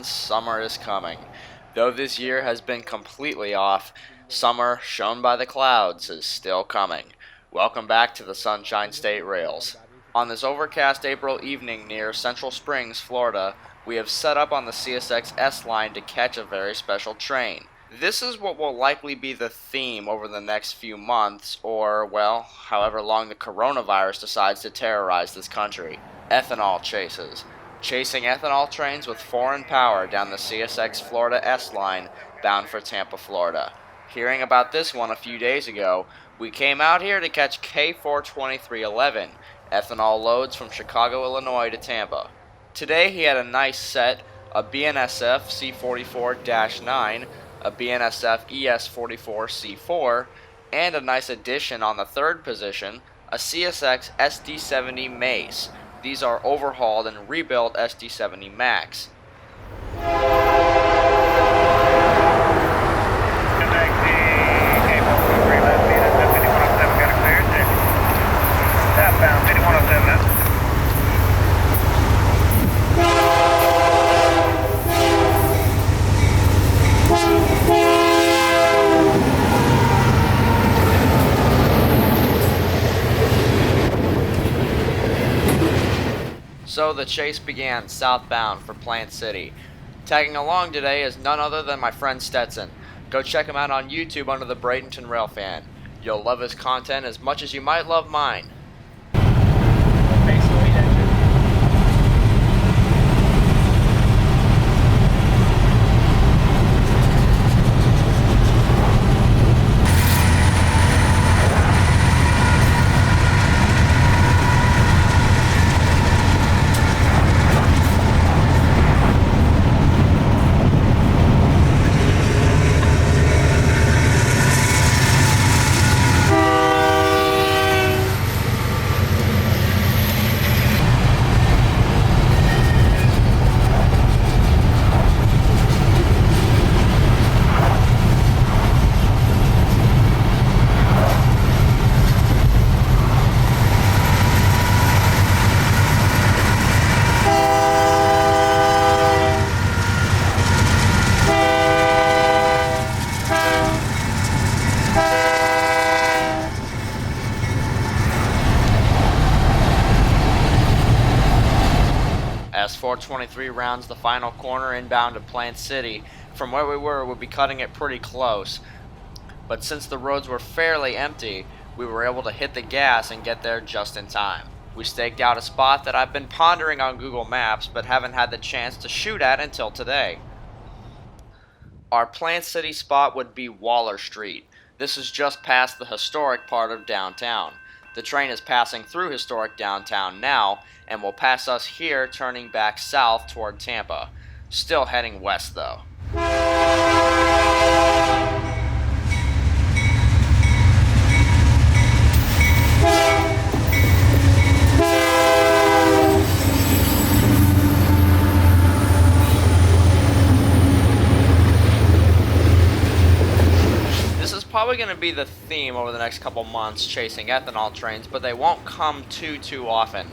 friends, summer is coming. Though this year has been completely off, summer, shown by the clouds, is still coming. Welcome back to the Sunshine State Rails. On this overcast April evening near Central Springs, Florida, we have set up on the CSX S line to catch a very special train. This is what will likely be the theme over the next few months, or, well, however long the coronavirus decides to terrorize this country. Ethanol chases. Chasing ethanol trains with foreign power down the CSX Florida S line bound for Tampa, Florida. Hearing about this one a few days ago, we came out here to catch K42311, ethanol loads from Chicago, Illinois to Tampa. Today he had a nice set, a BNSF C44-9, a BNSF ES44C4, and a nice addition on the third position, a CSX SD70 Mace. These are overhauled and rebuilt SD70 Max. Southbound 5107. So the chase began southbound for Plant City. Tagging along today is none other than my friend Stetson. Go check him out on YouTube under the Bradenton Railfan. You'll love his content as much as you might love mine. As 423 rounds the final corner inbound to Plant City, from where we were, we'll be cutting it pretty close. But since the roads were fairly empty, we were able to hit the gas and get there just in time. We staked out a spot that I've been pondering on Google Maps but haven't had the chance to shoot at until today. Our Plant City spot would be Waller Street. This is just past the historic part of downtown. The train is passing through historic downtown now and will pass us here turning back south toward Tampa. Still heading west though. Probably going to be the theme over the next couple months, chasing ethanol trains, but they won't come too often.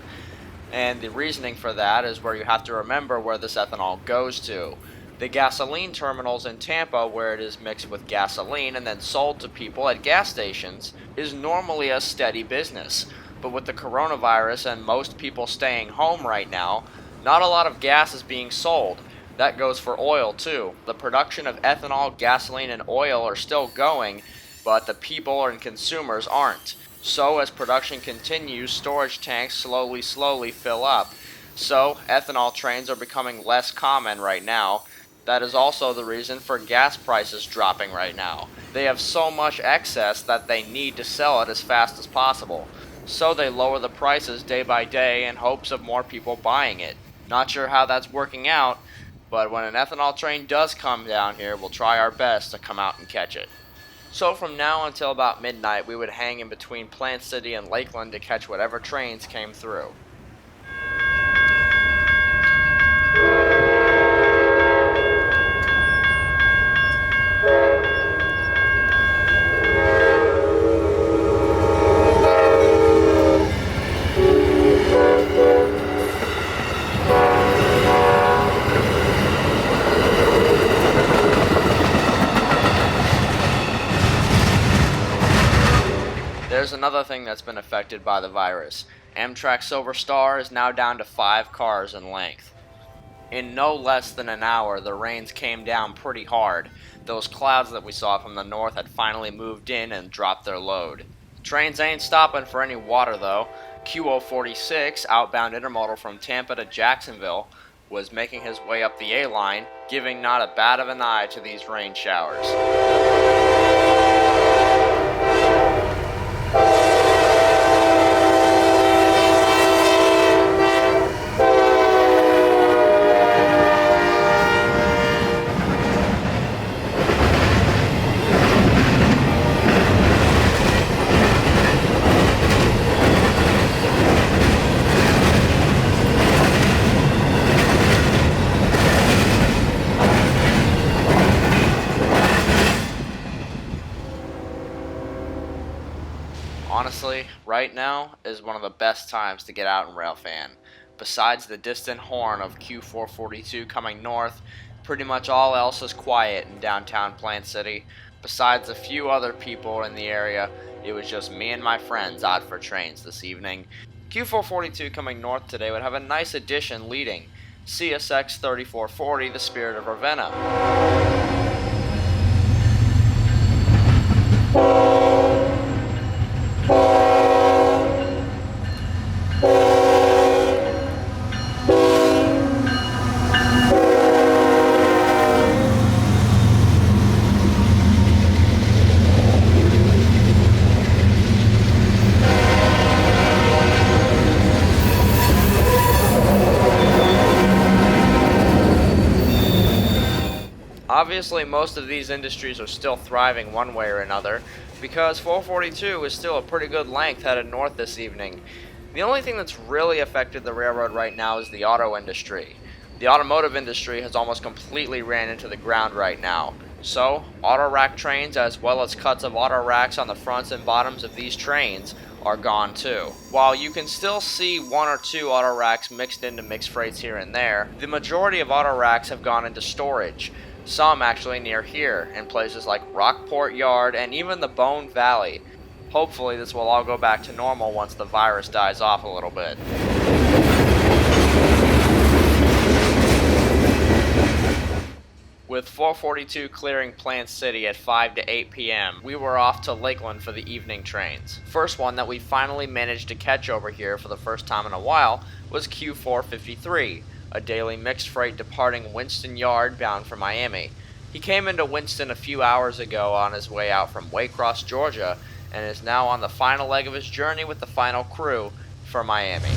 And the reasoning for that is where you have to remember where this ethanol goes to. The gasoline terminals in Tampa, where it is mixed with gasoline and then sold to people at gas stations, is normally a steady business. But with the coronavirus and most people staying home right now, not a lot of gas is being sold. That goes for oil too. The production of ethanol, gasoline, and oil are still going, but the people and consumers aren't. So as production continues, storage tanks slowly fill up. So ethanol trains are becoming less common right now. That is also the reason for gas prices dropping right now. They have so much excess that they need to sell it as fast as possible. So they lower the prices day by day in hopes of more people buying it. Not sure how that's working out, but when an ethanol train does come down here, we'll try our best to come out and catch it. So from now until about midnight, we would hang in between Plant City and Lakeland to catch whatever trains came through. There's another thing that's been affected by the virus. Amtrak Silver Star is now down to 5 cars in length. In no less than an hour, the rains came down pretty hard. Those clouds that we saw from the north had finally moved in and dropped their load. Trains ain't stopping for any water though. QO46, outbound intermodal from Tampa to Jacksonville, was making his way up the A line, giving not a bat of an eye to these rain showers. Honestly, right now is one of the best times to get out and railfan. Besides the distant horn of Q442 coming north, pretty much all else is quiet in downtown Plant City. Besides a few other people in the area, it was just me and my friends out for trains this evening. Q442 coming north today would have a nice addition leading CSX 3440, the Spirit of Ravenna. Obviously, most of these industries are still thriving one way or another, because 442 is still a pretty good length headed north this evening. The only thing that's really affected the railroad right now is the auto industry. The automotive industry has almost completely ran into the ground right now. So, auto rack trains as well as cuts of auto racks on the fronts and bottoms of these trains are gone too. While you can still see one or two auto racks mixed into mixed freights here and there, the majority of auto racks have gone into storage. Some actually near here, in places like Rockport Yard and even the Bone Valley. Hopefully this will all go back to normal once the virus dies off a little bit. With 442 clearing Plant City at 5 to 8 p.m., we were off to Lakeland for the evening trains. First one that we finally managed to catch over here for the first time in a while was Q453. A daily mixed freight departing Winston Yard bound for Miami. He came into Winston a few hours ago on his way out from Waycross, Georgia, and is now on the final leg of his journey with the final crew for Miami.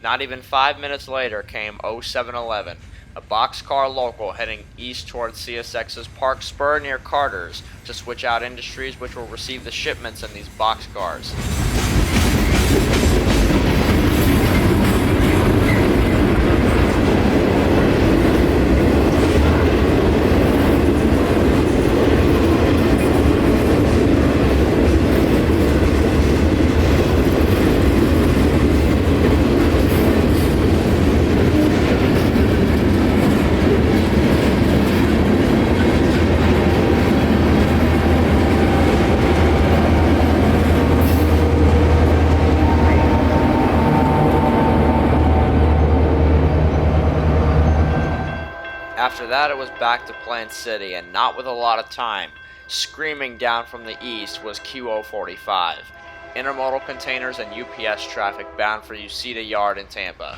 Not even 5 minutes later came 0711, a boxcar local heading east towards CSX's Park Spur near Carter's to switch out industries which will receive the shipments in these boxcars. After that, it was back to Plant City, and not with a lot of time. Screaming down from the east was QO45, intermodal containers and UPS traffic bound for Uceda Yard in Tampa.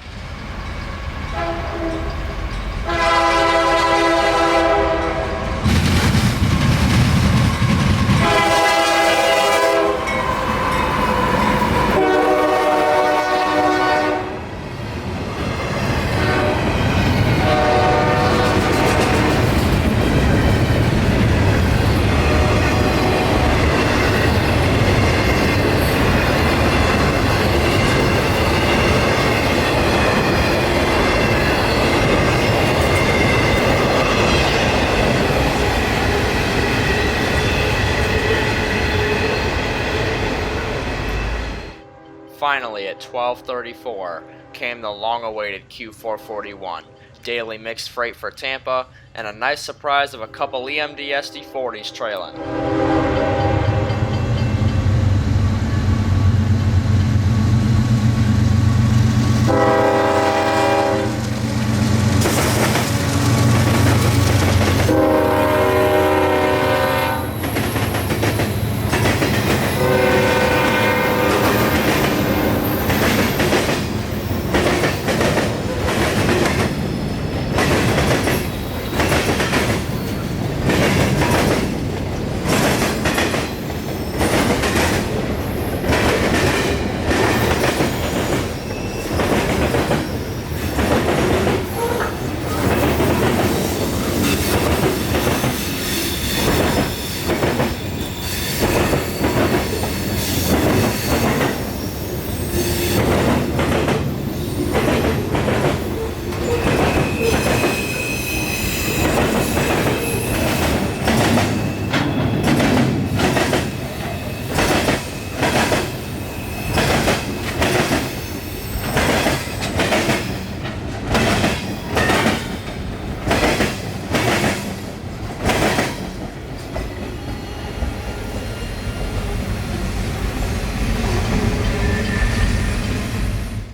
Finally, at 12:34, came the long-awaited Q441, daily mixed freight for Tampa, and a nice surprise of a couple EMD SD40s trailing.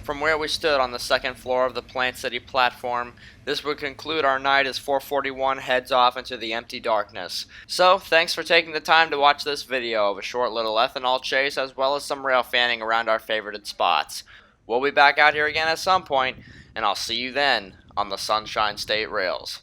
From where we stood on the second floor of the Plant City platform, this would conclude our night as 441 heads off into the empty darkness. So, thanks for taking the time to watch this video of a short little ethanol chase as well as some rail fanning around our favorited spots. We'll be back out here again at some point, and I'll see you then on the Sunshine State Rails.